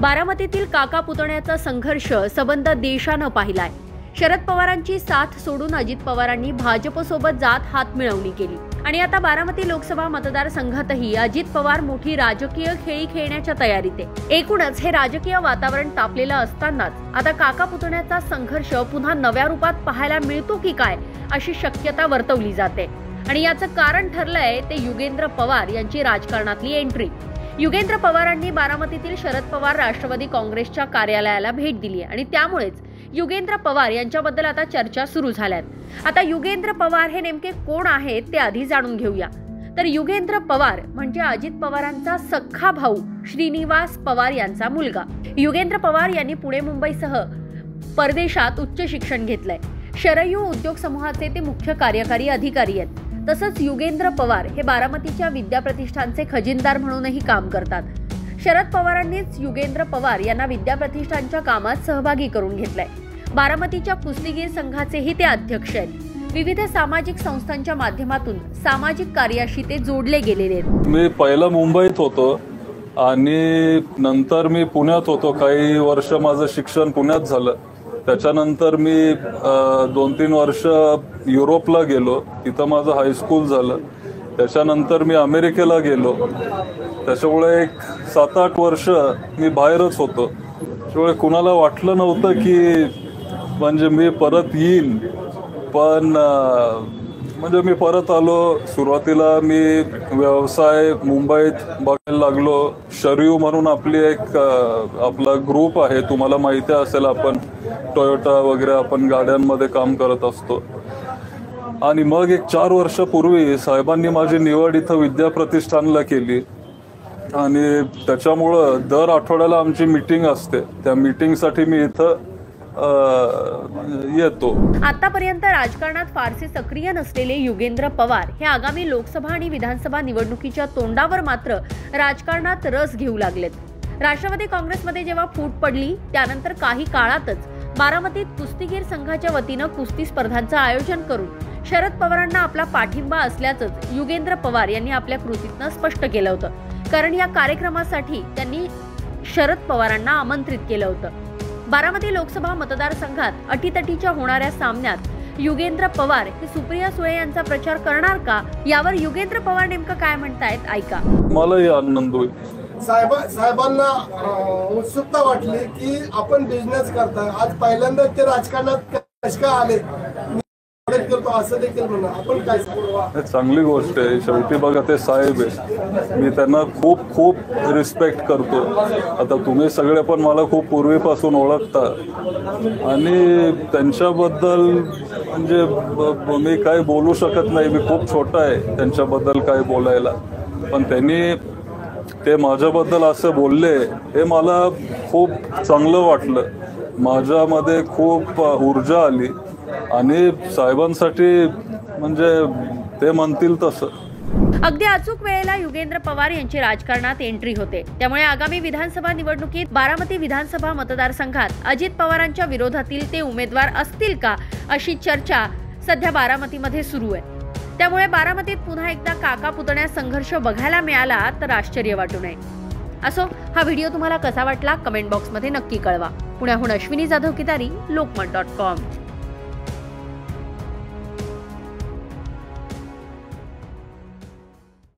बारामतीतील काका पुतण्याचा संघर्ष सबंध देशानं पाहिलाय। शरद पवारांची साथ सोडून अजित पवारांनी भाजपसोबत जात हात मिळवणी केली आणि आता बारामती लोकसभा मतदारसंघातही अजित पवार मोठी राजकीय खेळी खेळण्याच्या तयारीत आहे। एकूणच हे राजकीय वातावरण तापलेलं असतानाच आता काका पुतण्याचा संघर्ष पुन्हा नव्या रूपात पाहायला मिळतो की काय अशी शक्यता वर्तवली जाते आणि याचं कारण ठरलंय ते युगेंद्र पवार यांची राजकारणातली एंट्री। युगेंद्र पवारांनी बारामतीतील शरद पवार राष्ट्रवादी काँग्रेसच्या कार्यालयाला भेट दिली आणि त्यामुळेच युगेंद्र पवार यांच्याबद्दल आता चर्चा सुरू झाल्यात। आता युगेंद्र पवार हे नेमके कोण आहेत ते आधी जाणून घेऊया। तर युगेंद्र पवार म्हणजे अजित पवारांचा सख्खा भाऊ श्रीनिवास पवार यांचा मुलगा। युगेंद्र पवार यांनी पुणे मुंबईसह परदेशात उच्च शिक्षण घेतलंय। शरयू उद्योग समूहाचे ते मुख्य कार्यकारी अधिकारी आहेत। तसंच युगेंद्र पवार हे बारामतीच्या विद्याप्रतिष्ठानचे खजिनदार म्हणूनही काम करतात। शरद पवारांनीच युगेंद्र पवार यांना विद्याप्रतिष्ठानच्या कामात सहभागी करून घेतलंय। बारामतीच्या कुस्तीगीर संघाचेही ते अध्यक्ष आहेत। विविध सामाजिक संस्थांच्या माध्यमातून सामाजिक कार्याशी ते जोडले गेलेले आहेत। मी पहिला मुंबईत होतो आणि नंतर मी पुण्यात होतो। काही वर्ष माझं शिक्षण पुण्यात झालं। त्याच्यानंतर मी 2-3 वर्ष युरोपला गेलो, तिथं माझं हायस्कूल झालं। त्याच्यानंतर मी अमेरिकेला गेलो। त्याच्यामुळे एक 7-8 वर्ष मी बाहेरच होतो। त्यामुळे कुणाला वाटलं नव्हतं की म्हणजे मी परत येईन, पण म्हणजे मी परत आलो। सुरुवातीला मी व्यवसाय मुंबईत बघायला लागलो। शरयू म्हणून आपली एक आपला ग्रुप आहे, तुम्हाला माहिती असेल, आपण टोयोटा वगैरे आपण गाड्यांमध्ये काम करत असतो। आणि मग एक 4 वर्षापूर्वी साहेबांनी माझी निवड इथं विद्याप्रतिष्ठानला केली आणि त्याच्यामुळं दर आठवड्याला आमची मीटिंग असते। त्या मीटिंगसाठी मी इथं येतो। आतापर्यंत राजकारणात फारसे सक्रिय नसलेले युगेंद्र पवार हे आगामी लोकसभा आणि विधानसभा निवडणुकीच्या तोंडावर मात्र राजकारणात रस घेऊ लागलेत। राष्ट्रवादी काँग्रेसमध्ये जेव्हा फूट पडली त्यानंतर काही काळातच बारामतीत कुस्तीगीर संघाच्या वतीनं कुस्ती स्पर्धांचं आयोजन करून शरद पवारांना आपला पाठिंबा असल्याचंच युगेंद्र पवार यांनी आपल्या कृतीतनं स्पष्ट केलं होतं। कारण या कार्यक्रमासाठी त्यांनी शरद पवारांना आमंत्रित केलं होतं। बारामती लोकसभा मतदारसंघात अटीतटीच्या होणाऱ्या सामन्यात युगेंद्र पवार हे सुप्रिया सुळे यांचा प्रचार करणार का, यावर युगेंद्र पवार नेमकं काय म्हणतायत ऐका। मलाही आनंद होईल। साहेबांना उत्सुकता वाटली की आपण बिझनेस करताय। आज पहिल्यांदा ते राजकारणात कसे काय आले असं देखील म्हणा, आपण काय चांगली गोष्ट आहे। शेवटी बघा, ते साहेब आहे, मी त्यांना खूप खूप रिस्पेक्ट करतो। आता तुम्ही सगळे पण मला खूप पूर्वीपासून ओळखता आणि त्यांच्याबद्दल म्हणजे मी काय बोलू शकत नाही। मी खूप छोटा आहे त्यांच्याबद्दल काय बोलायला, पण त्यांनी ते माझ्याबद्दल असं बोलले हे मला खूप चांगलं वाटलं। माझ्यामध्ये खूप ऊर्जा आली आणि साहेबांसाठी म्हणजे ते म्हणतील तसं। अगदी अचूक वेळेला युगेंद्र पवार यांची राजकारणात एंट्री होते। त्यामुळे आगामी विधानसभा निवडणुकीत बारामती विधानसभा मतदारसंघात अजित पवारांच्या विरोधातील ते उमेदवार असतील का अशी चर्चा सध्या बारामतीमध्ये सुरू आहे। त्यामुळे बारामतीत पुन्हा एकदा काका पुतण्या संघर्ष बघायला मिळाला तर आश्चर्य वाटू नये। असो, हा व्हिडिओ तुम्हाला कसा वाटला कमेंट बॉक्समध्ये नक्की कळवा। पुण्याहून अश्विनी जाधव कितारी, लोकमत.com।